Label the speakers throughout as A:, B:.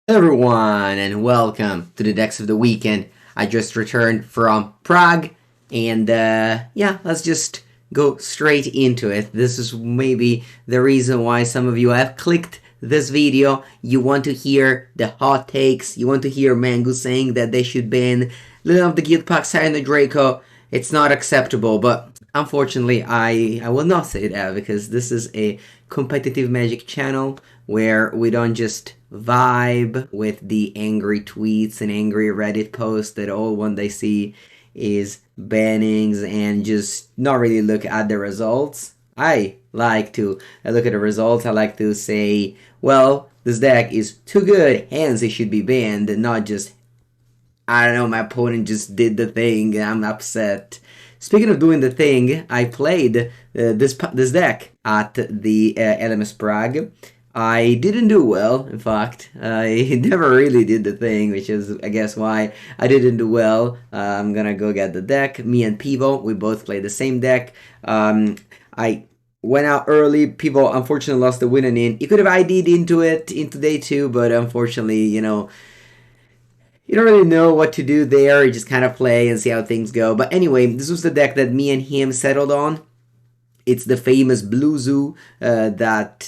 A: Everyone, and welcome to the Decks of the Weekend. I just returned from Prague, and yeah, let's just go straight into it. This is maybe the reason why some of you have clicked this video. You want to hear the hot takes, you want to hear Mangu saying that they should ban Lilian of the Guild Pack, Siren Draco. It's not acceptable, but unfortunately, I will not say that because this is a competitive Magic channel where we don't just vibe with the angry tweets and angry Reddit posts that all one they see is bannings and just not really look at the results. I like to look at the results. I like to say, well, this deck is too good, hence it should be banned, and not just, I don't know, my opponent just did the thing and I'm upset. Speaking of doing the thing, I played this deck at the LMS Prague. I didn't do well, in fact. I never really did the thing, which is, I guess, why I didn't do well. I'm gonna go get the deck. Me and Pivo, we both played the same deck. I went out early. Pivo, unfortunately, lost the winning in. He could have ID'd into day two, but unfortunately, you don't really know what to do there. You just kind of play and see how things go. But anyway, this was the deck that me and him settled on. It's the famous Blue Zoo that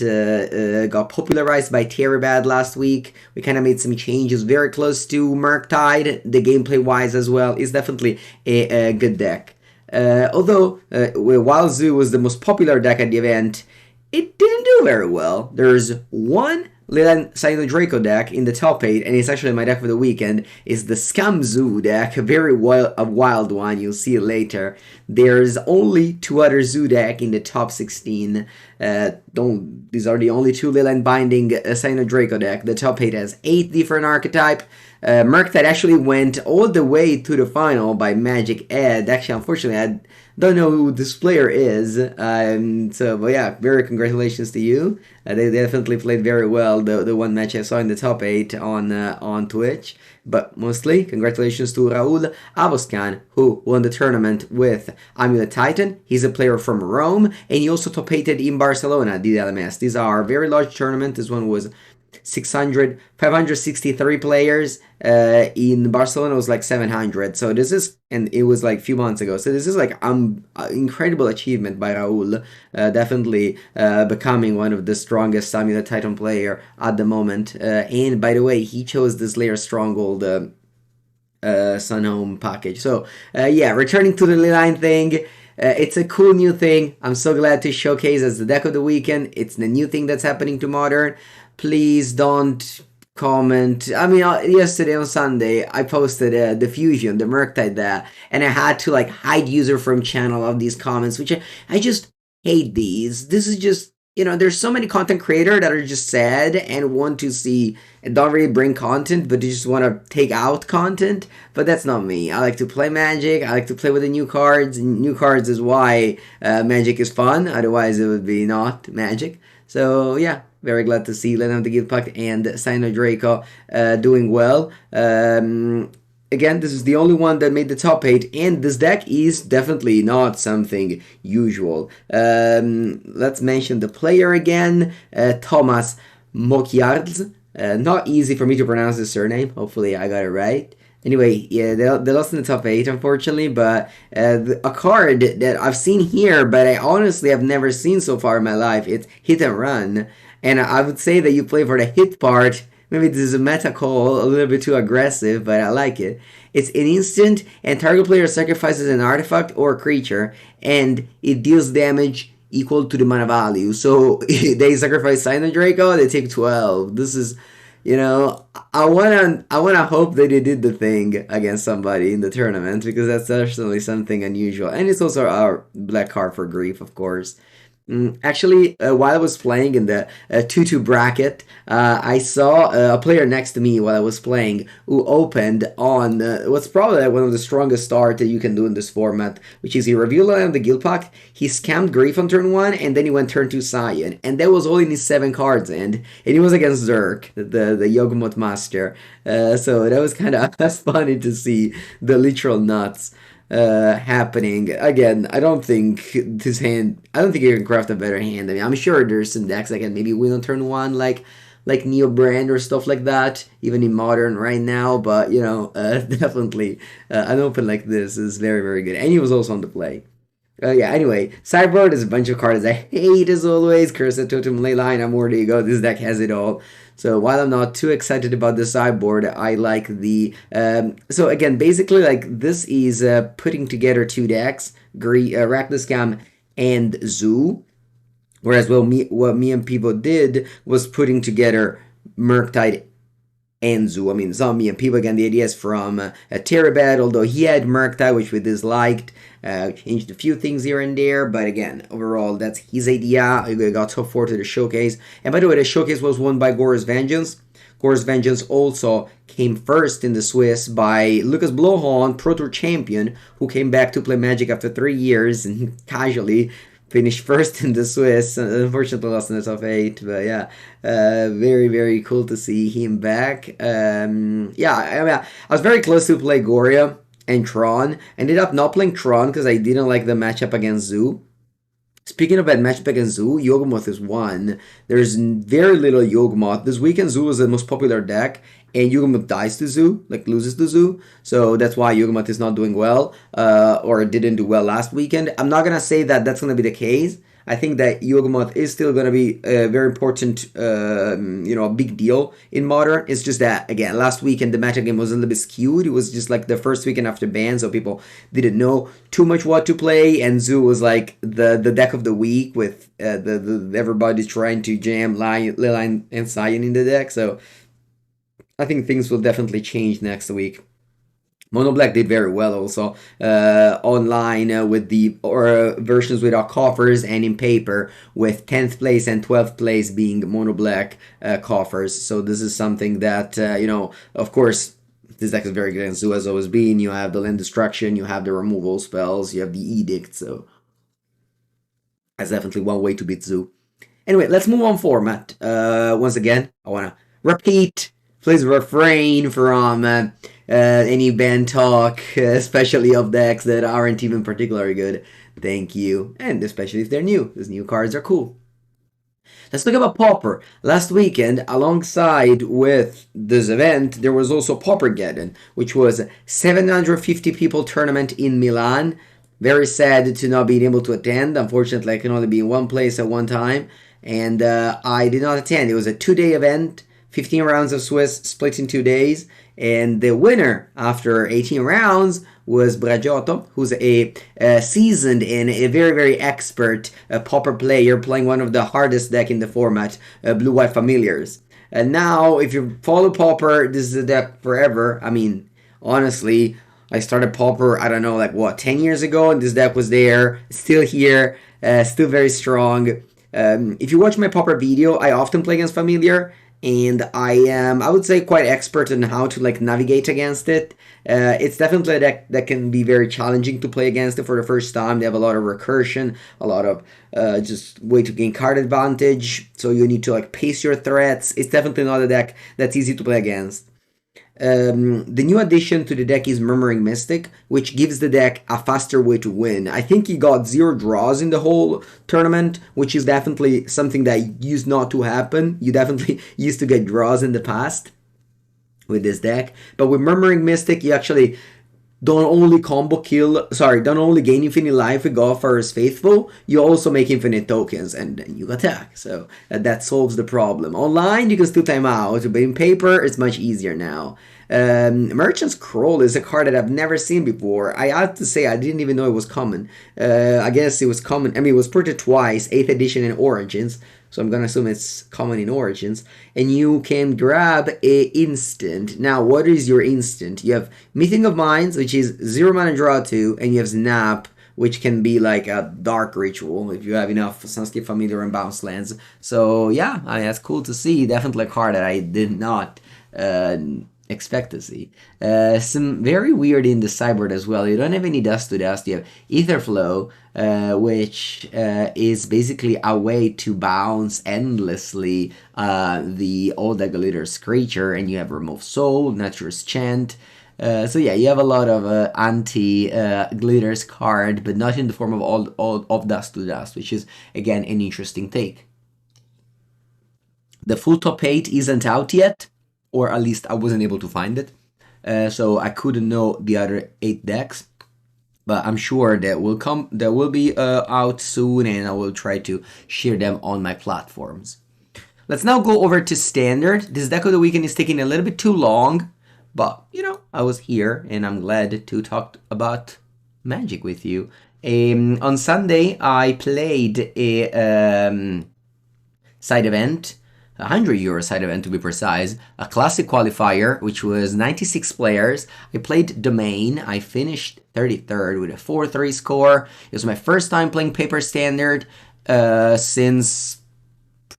A: got popularized by Terrybad last week. We kind of made some changes very close to Murktide, the gameplay-wise as well. It's definitely a good deck. Although, while Zoo was the most popular deck at the event, it didn't do very well. There's one Leland Silent Draco deck in the top 8, and it's actually my deck for the weekend, is the Scum Zoo deck, a very wild one, you'll see it later. There's only 2 other Zoo deck in the top 16. These are the only 2 Leland Binding Silent Draco deck. The top 8 has 8 different archetype. Murktide actually went all the way to the final by Magic Ed. Actually, unfortunately, I don't know who this player is. But yeah, very congratulations to you. They definitely played very well. The one match I saw in the top 8 on Twitch. But mostly, congratulations to Raul Avoscan, who won the tournament with Amulet Titan. He's a player from Rome, and he also top 8'd in Barcelona, the LMS. These are very large tournaments. This one was 563 players. In Barcelona was like 700. So this is, and it was like a few months ago. So this is like incredible achievement by Raul. Definitely becoming one of the strongest Samuel Titan player at the moment. And by the way, he chose this Layer Stronghold Sun Home package. So yeah, returning to the line thing. It's a cool new thing. I'm so glad to showcase as the deck of the weekend. It's the new thing that's happening to Modern. Please don't comment. I mean, yesterday on Sunday, I posted the Fusion, the Murktide there, and I had to like hide user from channel of these comments, which I just hate these. This is just, there's so many content creators that are just sad and want to see and don't really bring content, but they just want to take out content. But that's not me. I like to play Magic. I like to play with the new cards. And new cards is why Magic is fun. Otherwise, it would be not Magic. So yeah, very glad to see Leland of the Guild Pact and Sino Draco doing well. Again, this is the only one that made the top 8, and this deck is definitely not something usual. Let's mention the player again, Thomas Mokiards. Not easy for me to pronounce his surname. Hopefully I got it right. Anyway, yeah, they lost in the top 8, unfortunately, but a card that I've seen here, but I honestly have never seen so far in my life, it's Hit and Run. And I would say that you play for the hit part. Maybe this is a meta call, a little bit too aggressive, but I like it. It's an instant, and target player sacrifices an artifact or a creature, and it deals damage equal to the mana value. So they sacrifice Silent Draco, they take 12. This is, I wanna hope that they did the thing against somebody in the tournament, because that's certainly something unusual. And it's also our black card for grief, of course. Actually, while I was playing in the 2-2 bracket, I saw a player next to me while I was playing who opened on what's probably one of the strongest starts that you can do in this format, which is he revealed on the Guild Pact, he scammed Grief on turn 1, and then he went turn 2 Scion, and that was all in his 7 cards and he was against Zerk, the Yogmoth Master. So that was kind of funny to see the literal nuts happening. Again, I don't think you can craft a better hand. I mean, I'm sure there's some decks that can maybe win on turn 1, like like Neo brand or stuff like that, even in modern right now. But definitely an open like this is very, very good. And he was also on the play. Yeah, anyway, sideboard is a bunch of cards I hate as always. Cursed Totem, Leyline, Amor, there you go. This deck has it all. So while I'm not too excited about the sideboard, I like the... so again, basically, like, this is putting together two decks, Reckless Scam and Zoo. Whereas what me and people did was putting together Murktide and Zoo. I mean, Zombie and people, again, the idea is from Terabad, although he had Murktide, which we disliked. Changed a few things here and there, but again, overall, that's his idea. We got top 4 to the showcase. And by the way, the showcase was won by Gore's Vengeance. Gore's Vengeance also came first in the Swiss by Lucas Blowhorn, Pro Tour champion, who came back to play Magic after 3 years and casually finished first in the Swiss. Unfortunately lost in the top 8, but yeah, very, very cool to see him back. Yeah, I mean, I was very close to play Goria and Tron. Ended up not playing Tron because I didn't like the matchup against Zoo. Speaking of that matchup against Zoo, Yawgmoth is one. There's very little Yawgmoth. This weekend, Zoo was the most popular deck, and Yawgmoth dies to Zoo, like loses to Zoo. So that's why Yawgmoth is not doing well, or didn't do well last weekend. I'm not going to say that that's going to be the case. I think that Yawgmoth is still going to be a very important, a big deal in Modern. It's just that, again, last weekend the matchup game was a little bit skewed. It was just like the first weekend after ban, so people didn't know too much what to play, and Zoo was like the deck of the week with everybody trying to jam Leyline and Cyan in the deck, so I think things will definitely change next week. Mono Black did very well also online with the versions without coffers, and in paper with 10th place and 12th place being Mono Black coffers. So this is something that, of course, this deck is very good against Zoo as always been. You have the Land Destruction, you have the removal spells, you have the Edict, so that's definitely one way to beat Zoo. Anyway, let's move on format. Once again, I want to repeat, please refrain from... any ban talk, especially of decks that aren't even particularly good. Thank you. And especially if they're new, because new cards are cool. Let's talk about Pauper. Last weekend, alongside with this event, there was also Paupergeddon, which was a 750 people tournament in Milan. Very sad to not being able to attend. Unfortunately, I can only be in one place at one time. And I did not attend. It was a 2-day event, 15 rounds of Swiss split in 2 days. And the winner after 18 rounds was Bragiotto, who's a seasoned and a very, very expert Pauper player, playing one of the hardest deck in the format, Blue-White Familiars. And now, if you follow Pauper, this is a deck forever. I mean, honestly, I started Pauper, 10 years ago, and this deck was there, still here, still very strong. If you watch my Pauper video, I often play against Familiar, and I am, I would say, quite expert in how to navigate against it. It's definitely a deck that can be very challenging to play against it for the first time. They have a lot of recursion, a lot of just way to gain card advantage, so you need to pace your threats. It's definitely not a deck that's easy to play against. The new addition to the deck is Murmuring Mystic, which gives the deck a faster way to win. I think he got 0 draws in the whole tournament, which is definitely something that used not to happen. You definitely used to get draws in the past with this deck. But with Murmuring Mystic, you actually don't only don't only gain infinite life with Godfather's Faithful, you also make infinite tokens, and then you attack. So that solves the problem. Online, you can still time out, but in paper, it's much easier now. Merchant's Scroll is a card that I've never seen before. I have to say, I didn't even know it was common. I guess it was common. I mean, it was printed twice, 8th edition and Origins. So I'm going to assume it's common in Origins. And you can grab a instant. Now, what is your instant? You have Meeting of Minds, which is 0 mana draw 2, and you have Snap, which can be like a dark ritual if you have enough Sunscape Familiar and Bounce Lands. So yeah, that's cool to see. Definitely a card that I did not expect to see. Some very weird in the sideboard as well. You don't have any Dust to Dust. You have Etherflow, which is basically a way to bounce endlessly the Old Glitters creature, and you have Remove Soul, Nature's Chant. So yeah, you have a lot of anti-glitters card, but not in the form of Dust to Dust, which is again an interesting take. The full top 8 isn't out yet, or at least I wasn't able to find it. So I couldn't know the other 8 decks. But I'm sure that will come. That will be out soon, and I will try to share them on my platforms. Let's now go over to standard. This deck of the weekend is taking a little bit too long, but I was here, and I'm glad to talk about Magic with you. On Sunday, I played a side event. €100 side event to be precise, a classic qualifier, which was 96 players. I played Domain. I finished 33rd with a 4-3 score. It was my first time playing Paper Standard since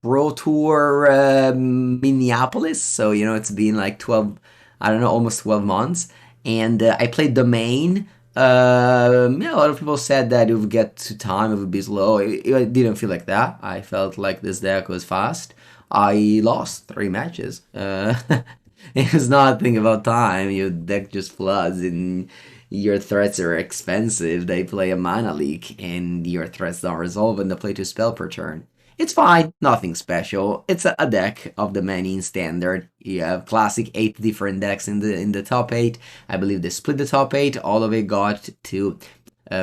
A: Pro Tour Minneapolis. So, it's been like 12, I don't know, almost 12 months. And I played Domain. A lot of people said that it would get to time, it would be slow. It didn't feel like that. I felt like this deck was fast. I lost 3 matches. It's nothing about time. Your deck just floods and your threats are expensive. They play a mana leak and your threats don't resolve and they play 2 spell per turn. It's fine, nothing special. It's a deck of the many in standard. You have classic 8 different decks in the top 8. I believe they split the top 8. All of it got to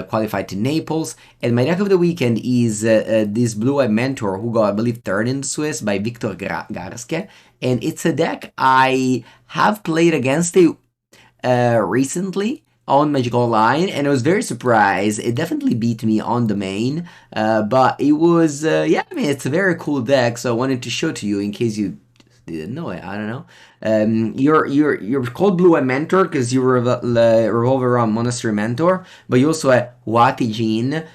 A: qualify to Naples. And my deck of the weekend is this Blue Eye Mentor who got, I believe, 3rd in the Swiss by Victor Garske. And it's a deck I have played against it recently on Magic Online, and I was very surprised. It definitely beat me on Domain, but it was, it's a very cool deck, so I wanted to show to you in case you didn't know it. I don't know. You're called Blue Eye Mentor because you revolve around Monastery Mentor, but you also have Huati Jin.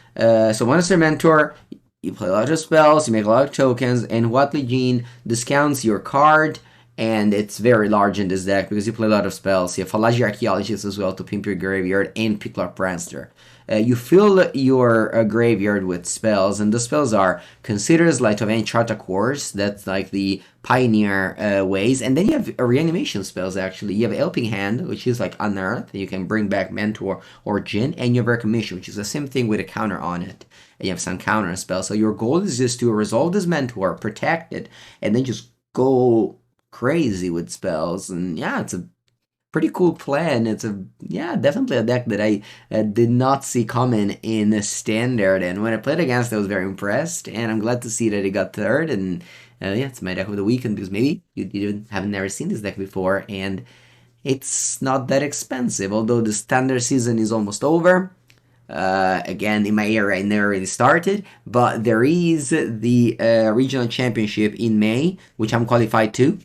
A: So Monastery Mentor, you play a lot of spells, you make a lot of tokens, and Huati Jin discounts your card. And it's very large in this deck because you play a lot of spells. You have Fallagy Archaeologist as well to pimp your graveyard and Pickler Prankster. You fill your graveyard with spells, and the spells are Consider's Light of Enchant Course, that's like the pioneer ways, and then you have reanimation spells actually. You have Helping Hand, which is like Unearth, you can bring back Mentor or Jin, and you have Recognition, which is the same thing with a counter on it. And you have some counter spells, so your goal is just to resolve this Mentor, protect it, and then just go crazy with spells. And it's a pretty cool plan. It's definitely a deck that I did not see coming in a standard, and when I played against it, I was very impressed, and I'm glad to see that it got 3rd. And it's my deck of the weekend because maybe you haven't never seen this deck before, and it's not that expensive, although the standard season is almost over. Again, in my area, I never really started, but there is the regional championship in May, which I'm qualified to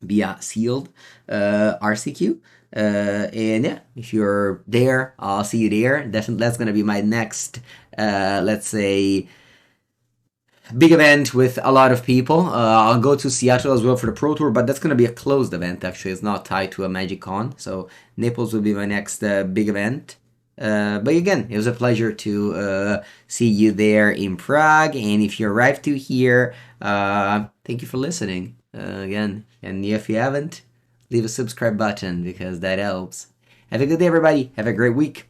A: via sealed RCQ. And if you're there, I'll see you there. Definitely, that's gonna be my next, let's say, big event with a lot of people. I'll go to Seattle as well for the Pro Tour, but that's gonna be a closed event. Actually, it's not tied to a Magic Con, so Naples will be my next big event. But again, it was a pleasure to see you there in Prague. And if you arrived to here, thank you for listening again. And if you haven't, leave a subscribe button because that helps. Have a good day, everybody. Have a great week.